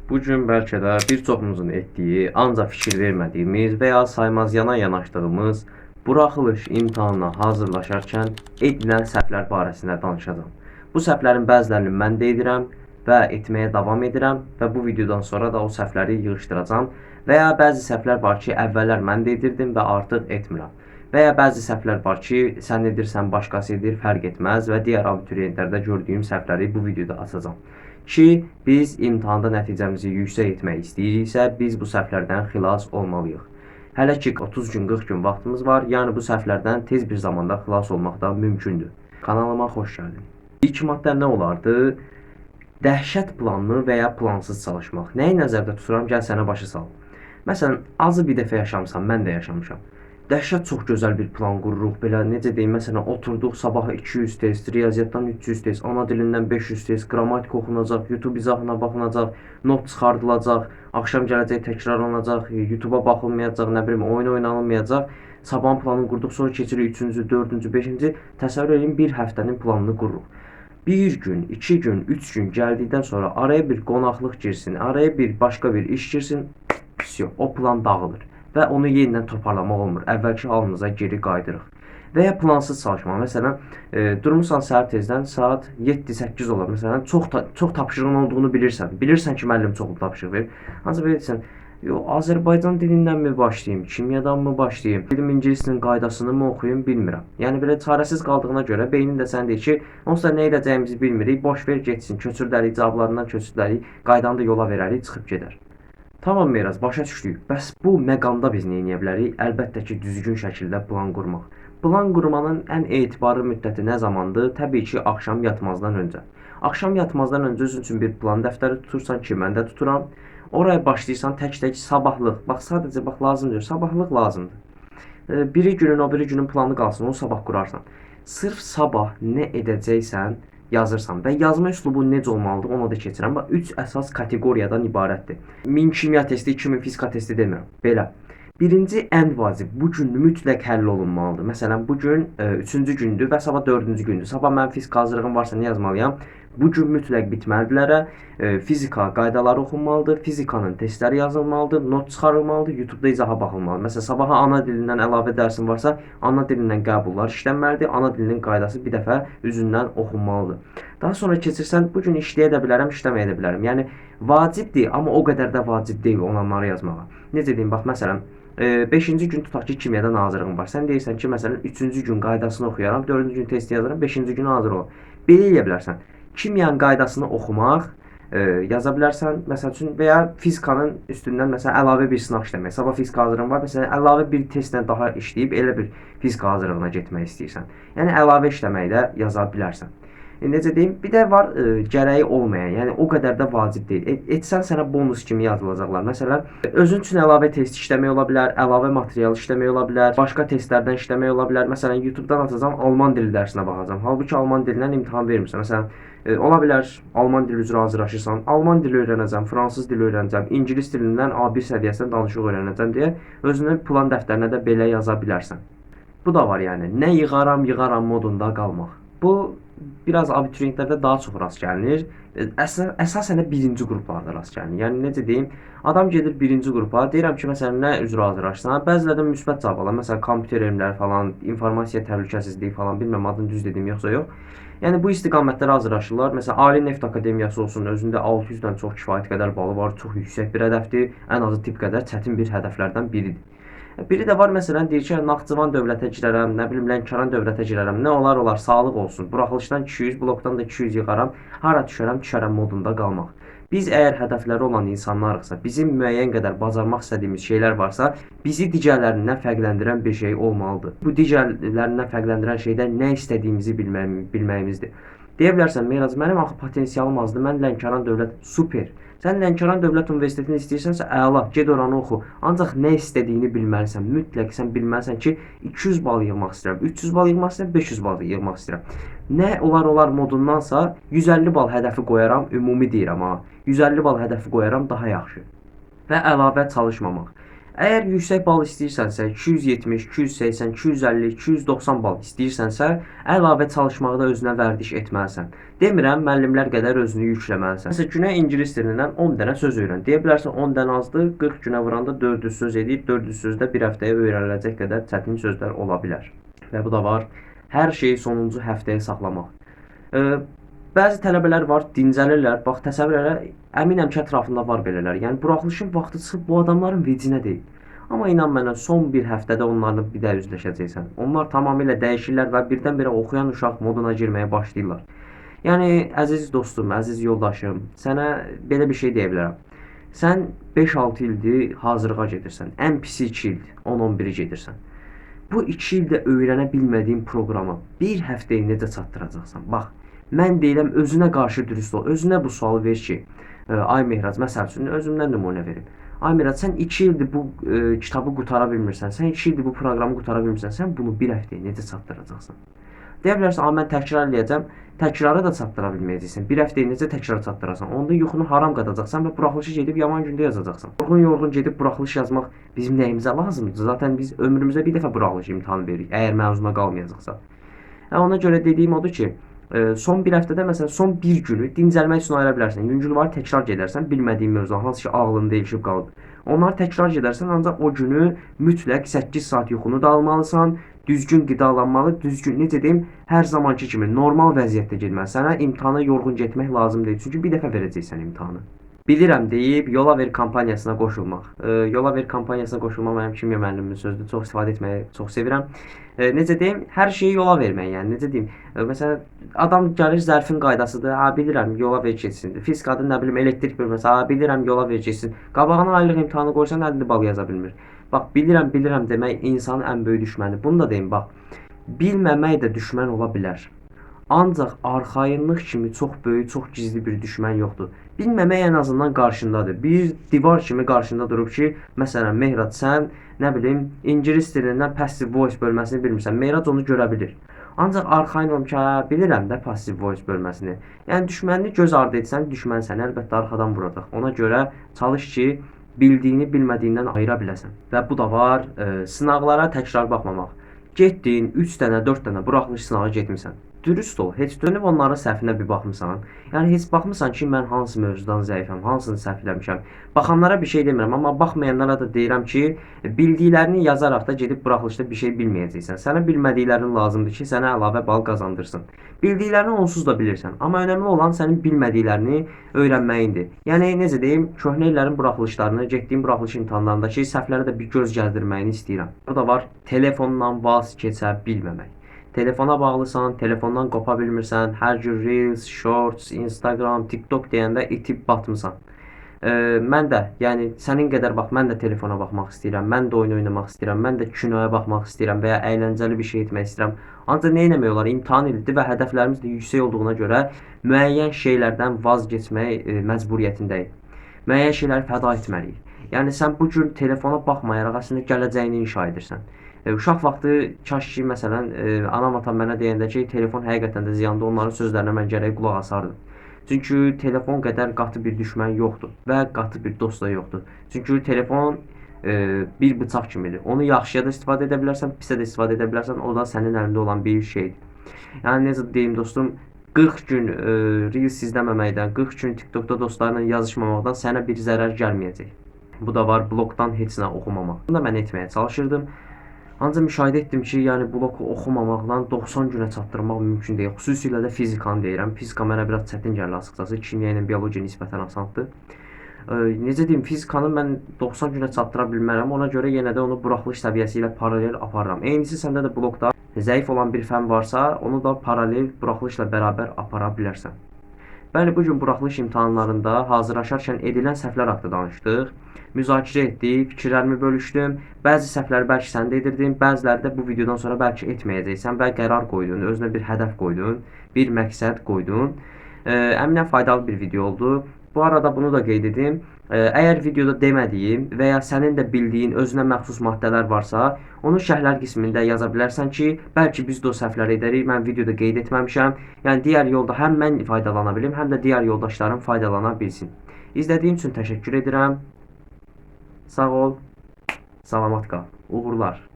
Bugün bəlkə də bir çoxumuzun etdiyi, ancaq fikir vermədiyimiz və ya saymazcana yanaşdığımız buraxılış imtahanına hazırlaşarkən edilən səhvlər barəsində danışacağam. Bu səhvlərin bəzilərini mən də edirəm və etməyə davam edirəm və bu videodan sonra da o səhvləri yığışdıracağam və ya bəzi səhvlər var ki, əvvəllər mən də edirdim və artıq etmirəm. Və ya bəzi səhvlər var ki, sən edirsən, başqası edir, fərq etməz və digər abituriyentlərdə gördüyüm səhvləri bu videoda açacağam. Ki biz imtahanda nəticəmizi yüksək etmək istəyiriksə, biz bu səhvlərdən xilas olmalıyıq. Hələ ki 30 gün, 40 gün vaxtımız var, yəni bu səhvlərdən tez bir zamanda xilas olmaq da mümkündür. Kanalıma xoş gəldin. İlk maddə nə olardı? Dəhşət planlı və ya plansız çalışmaq. Nəyi nəzərdə tuturam? Gəl sənə başa salım. Məsələn, azı bir dəfə yaşamısan, mən də yaşamışam. Dəhşət çox gözəl bir plan qururuq. Belə necə deyim, məsələn, oturduq sabah 200 test, riyaziyyatdan 300 test, ana dilindən 500 test, qrammatik oxunacaq, YouTube izahına baxılacaq, not çıxardılacaq, axşam gələcək təkrarlanacaq, YouTube-a baxılmayacaq, nə bilim, oyun oynanılmayacaq. Sabahın planını qurduq, sonra keçirik 3-cü, 4-cü, 5-ci. Təsəvvür edin, bir həftənin planını qururuq. Bir gün, 2 gün, 3 gün gəldikdən sonra araya bir qonaqlıq girsin, araya bir başqa bir iş girsin, o plan dağılır və onu yenidən toparlamaq olmur. Əvvəlki halımıza geri qayıdırıq. Və ya plansız çalışmaq. Məsələn, durmusan səhər tezdən saat 7-8 olar. Məsələn, çox tapşırığın olduğunu bilirsən. Bilirsən ki, müəllim çoxlu tapşırıq verir. Ancaq bilirsən, Azərbaycan dilindən mi başlayayım, kimyadan mı başlayayım, dedim ingilis dilinin qaydasını mı oxuyum, bilmirəm. Yəni belə çarəsiz qaldığına görə beynin də sən deyir ki, onsuz da nə edəcəyimizi bilmirik, boş ver getsin, köçürdərik, cavablarından köçürdərik, qaydanı da yola verərik, çıxıb gedər. Tamam Meyraz, başa düşdük. Bəs bu məqamda biz nə edə bilərik? Əlbəttə ki, düzgün şəkildə plan qurmaq. Plan qurmanın ən etibarlı müddəti nə zamandır? Təbii ki, axşam yatmazdan öncə. Axşam yatmazdan öncə özün üçün bir plan dəftəri tutursan ki, mən də tuturam. Oraya başlayırsan tək-tək sabahlıq. Bax, sadəcə bax lazımdır. Sabahlıq lazımdır. Biri günün, o biri günün planı qalsın, onu sabah qurarsan. Sırf sabah nə edəcəksən, yazırsan və yazma üslubu necə olmalıdır ona da keçirəm. Bax 3 əsas kateqoriyadan ibarətdir. 1000 kimya testi, 2000 fizika testi demirəm. Belə. Birinci ən vacib, bu gün mütləq həll olunmalıdır. Məsələn, bu gün 3-cü gündür və sabah 4-cü gündür. Sabah mənim fizika hazırlığım varsa nə yazmalıyam? Bu gün mütləq bitməlidirlərə. Fizika qaydaları oxunmalıdır, fizikanın testləri yazılmalıdır, not çıxarılmalıdır, YouTube-da izaha baxılmalıdır. Məsələn, sabaha ana dilindən əlavə dərsin varsa, ana dilindən qəbullar işlənməlidir, ana dilinin qaydası bir dəfə üzündən oxunmalıdır. Daha sonra keçirsən, bu gün işləyə də bilərəm, işləməyə də bilərəm. Yəni, vacibdir, amma o qədər də vacib deyil olanları yazmağa. Necə deyim, bax, məsələn, 5-ci gün tutaq ki, kimyadan hazırlığım var. Sən deyirsən ki, məsələn, 3-cü gün qaydasını oxuyaram, 4-cü gün testi yazıram, 5-ci günə hazır ol. Belə eləyə bilərsən. Kimyanın qaydasını oxumaq yaza bilərsən, məsəl üçün, və ya fizikanın üstündən məsələn əlavə bir sınaq işləmək. Sabah fizika hazırlığın var, məsələn, əlavə bir testlə daha işləyib elə bir fizika hazırlığına getmək istəyirsən. Yəni əlavə işləməyi də yaza bilərsən. Necə deyim, bir də var gərəyi olmayan, yəni o qədər də vacib deyil. Etsən sənə bonus kimi yazılacaqlar. Məsələn, özün üçün əlavə test işləmək ola bilər, əlavə material işləmək ola bilər, başqa testlərdən işləmək ola bilər. Məsələn, YouTube-dan açacağam, alman dili dərsinə baxacağam. Halbuki alman dilindən imtahan vermirsən. Məsələn, ola bilər alman dili üzrə hazırlaşırsan, alman dili öyrənəcəm, fransız dili öyrənəcəm, ingilis dilindən A1 səviyyəsində danışıq öyrənəcəm deyə özünün plan dəftərinə də belə yaza bilərsən. Bu da var yəni, nə yığaram modunda qalmaq. Bu biraz abituriyentlərdə daha çox rast gəlinir. Əsasən də birinci qruplarda rast gəlinir. Yəni necə deyim, adam gedir birinci qrupa, deyirəm ki, məsələn, nə üzrə hazırlaşsan, bəzilərdən müsbət cavab alır. Məsələn, kompüter elmləri falan, informasiya təhlükəsizliyi falan, bilmirəm adını düz dedim yoxsa yox. Yəni bu istiqamətlərə hazırlaşırlar. Məsələn, Ali Neft Akademiyası olsun, özündə 600-dən çox kifayət qədər balı var, çox yüksək bir hədəfdir, ən azı tip qədər çətin bir hədəflərdən biridir. Biri də var, məsələn, deyir ki, Naxçıvan dövlətə girərəm, nə bilim, Lənkəran dövlətə girərəm, nə olar, sağlıq olsun, buraxılışdan 200, blokdan da 200 yığaram, hara düşərəm modunda qalmaq. Biz əgər hədəfləri olan insanlarıqsa, bizim müəyyən qədər bacarmaq istədiyimiz şeylər varsa, bizi digərlərindən fərqləndirən bir şey olmalıdır. Bu digərlərindən fərqləndirən şey də nə istədiyimizi bilməyimizdir. Deyə bilərsən, Meyraz, mənim axı potensialım azdır, mən Lənkəran dövlət, super. Sən Lənkəran Dövlət Universitetini istəyirsənsə, əla, ged oranı oxu. Ancaq nə istədiyini bilməlisən. Mütləq sən bilməlisən ki, 200 bal yığmaq istəyirəm, 300 bal yığmaq istəyirəm, 500 bal yığmaq istəyirəm. Nə olar modundansa 150 bal hədəfi qoyaram, ümumi deyirəm ha. 150 bal hədəfi qoyaram daha yaxşı. Və əlavə çalışmamaq. Əgər yüksək bal istəyirsənsə, 270, 280, 250, 290 bal istəyirsənsə, əlavə çalışmaqda özünə vərdiş etməlisən. Demirəm, müəllimlər qədər özünü yükləməlisən. Məsələn, günə ingilis dilindən 10 dənə söz öyrən. Deyə bilərsən 10 dənə azdır, 40 günə vuranda 400 söz edib, 400 sözdə bir həftəyə öyrəniləcək qədər çətin sözlər ola bilər. Və bu da var, hər şeyi sonuncu həftəyə saxlamaq. Bəzi tələbələr var, dincəlirlər. Bax, təsəvvür elə, əminəm ki, ətrafında var belələr. Yəni, buraxılışın vaxtı çıxıb bu adamların vecinə deyil. Amma inan mənə, son bir həftədə onlarla bir də üzləşəcəksən. Onlar tamamilə dəyişirlər və birdən-birə oxuyan uşaq moduna girməyə başlayırlar. Yəni, əziz dostum, əziz yoldaşım, sənə belə bir şey deyə bilərəm. Sən 5-6 ildir hazırlığa gedirsən. Ən pisi 2 ildir, 10-11-i gedirsən. Bu 2 ildə öyrənə bilmədiyin proqramı bir həftəyə necə çatdıracaqsan? Bax, mən deyirəm, özünə qarşı dürüst ol. Özünə bu sualı ver ki, ay Mehraz, məsəl üçün özümdən nümunə verim. Ay Mehraz, sən 2 ildir bu kitabı qutara bilmirsən, sən 2 ildir bu proqramı qutara bilmirsən, sən bunu bir həftəyə necə çatdıracaqsan? Deyə bilərsən, mən təkrar eləyəcəm, təkrarı da çatdıra bilməyəcəksən. Bir həftəyə necə təkrar çatdırasan? Onda yuxunu haram qadacaqsan və buraxılışı gedib yaman gündə yazacaqsan. Yorğun gedib buraxılış yazmaq bizim nəyimizə lazımdır? Zaten biz ömrümüzdə bir dəfə buraxılış imtahanı veririk, əgər məzuna qalmayacaqsa. Ona görə dediyim odur ki, son bir həftədə məsələn son bir günü dincəlmək üçün ayıra bilərsən. Yüngülvari təkrar edərsən, bilmədiyin mövzular hansı ki ağlında ilişib qalıb. Onları təkrar edərsən, ancaq o günü mütləq 8 saat yuxunu da almalısan, düzgün qidalanmalı, düzgün necə deyim, hər zamanki kimi normal vəziyyətdə getməlisən. Sənə imtahana yorğun getmək lazım deyil, çünki bir dəfə verəcəksən imtahanı. Bilirəm deyib Yola Ver kampaniyasına qoşulmaq. Yola Ver kampaniyasına qoşulmaq mənim kimya müəllimin sözüdür. Çox istifadə etməyi çox sevirəm. Necə deyim, hər şeyi yola vermək, yəni necə deyim. Məsələn, adam gəlir zərfin qaydasıdır. Ha, bilirəm, yola ver keçsin. Fizikadır, nə bilim, elektrik bölməsi. Ha, bilirəm, yola ver keçsin. Qabağına aylıq imtahanı qoysan 50 bal yaza bilmir. Bax, bilirəm demək insanın ən böyük düşmənidir. Bunu da deyim, bax. Bilməmək də düşmən ola bilər. Ancaq arxayınlıq kimi çox böyük, çox gizli bir düşmən yoxdur. Bilməmək ən azından qarşındadır. Bir divar kimi qarşında durub ki, məsələn, Mehrad, sən, nə bilim, ingilis dilindən passive voice bölməsini bilmirsən. Mehrad onu görə bilir. Ancaq arxayın olum ki, bilirəm də passive voice bölməsini. Yəni, düşmənini göz ardı etsən, düşmən səni əlbəttə arxadan vuracaq. Ona görə çalış ki, bildiyini bilmədiyindən ayıra biləsən. Və bu da var, sınaqlara təkrar baxmamaq. Getdin, 3 dənə, 4 dənə buraxılış sınağı getmirsən. Dürüst ol, heç dönüb onların səhvinə bir baxmısan. Yəni, heç baxmısan ki, mən hansı mövzudan zəifəm, hansını səhvləmişəm. Baxanlara bir şey demirəm, amma baxmayanlara da deyirəm ki, bildiklərini yazaraq da gedib buraxılışda bir şey bilməyəcəksən. Sənə bilmədiklərin lazımdır ki, sənə əlavə bal qazandırsın. Bildiklərini onsuz da bilirsən, amma önəmli olan sənin bilmədiklərini öyrənməyindir. Yəni, necə deyim, köhnə illərin buraxılışlarını, getdiyim buraxılış imtahanlarındakı səhvlərə də bir göz gəzdirməyini istəyirəm. Bu da var, telefondan vaz keçə bilməmək. Telefona bağlısan, telefondan qopa bilmirsən, hər gün Reels, Shorts, Instagram, TikTok deyəndə itib batmısan. Mən də, yəni sənin qədər bax, mən də telefona baxmaq istəyirəm, mən də oyun oynamaq istəyirəm, mən də kinoya baxmaq istəyirəm və ya əyləncəli bir şey etmək istəyirəm. Ancaq nə etmək olar? İmtahan ilidir və hədəflərimiz də yüksək olduğuna görə müəyyən şeylərdən vaz keçmək məcburiyyətindəyik. Müəyyən şeyləri fəda etməliyik. Yəni sən bu gün telefona baxmayaraq əslində gələcəyini inşa edirsən. Uşaq vaxtı kaş ki, məsələn, anam atam mənə deyəndə ki, telefon həqiqətən də ziyandır, onların sözlərinə mən gərək qulaq asardım. Çünki telefon qədər qatı bir düşmən yoxdur və qatı bir dost da yoxdur. Çünki telefon bir bıçaq kimidir. Onu yaxşıya da istifadə edə bilərsən, pisə də istifadə edə bilərsən, o da sənin əlində olan bir şeydir. Yəni, necə deyim dostum, 40 gün Reels izləməməkdən, 40 gün TikTokda dostlarla yazışmamaqdan sənə bir zərər gəlməyəcək. Bu da var, blogdan heç nə oxumamaq. Bunu da mən etməyə çalışırdım. Ancaq müşahidə etdim ki, yəni bloku oxumamaqla 90 günə çatdırmaq mümkün deyil. Xüsusilə də fizikanı deyirəm. Fizika mənə biraz çətin gəlir açıqcası. Kimya ilə biologiya nisbətən asandır. Necə deyim, fizikanı mən 90 günə çatdıra bilmərəm. Ona görə yenə də onu buraxılış səviyyəsi ilə paralel aparıram. Eynisi səndə də blokda zəif olan bir fən varsa, onu da paralel buraxılışla bərabər apara bilərsən. Bəli, bugün buraxılış imtahanlarında hazırlaşarkən edilən səhvlər haqqında danışdıq. Müzakirə etdik, fikirlərimi bölüşdüm. Bəzi səhvləri bəlkə sən də edirdin, bəziləri də bu videodan sonra bəlkə etməyəcəksən və qərar qoydun, özünə bir hədəf qoydun, bir məqsəd qoydun. Əminəm faydalı bir video oldu. Bu arada bunu da qeyd edim. Əgər videoda demədiyim və ya sənin də bildiyin özünə məxsus maddələr varsa, onu şərhlər qismində yaza bilərsən ki, bəlkə biz də o səhvləri edərik, mən videoda qeyd etməmişəm. Yəni, digər yolda həm mən faydalana bilim, həm də digər yoldaşlarım faydalana bilsin. İzlədiyim üçün təşəkkür edirəm. Sağ ol. Salamat qal. Uğurlar.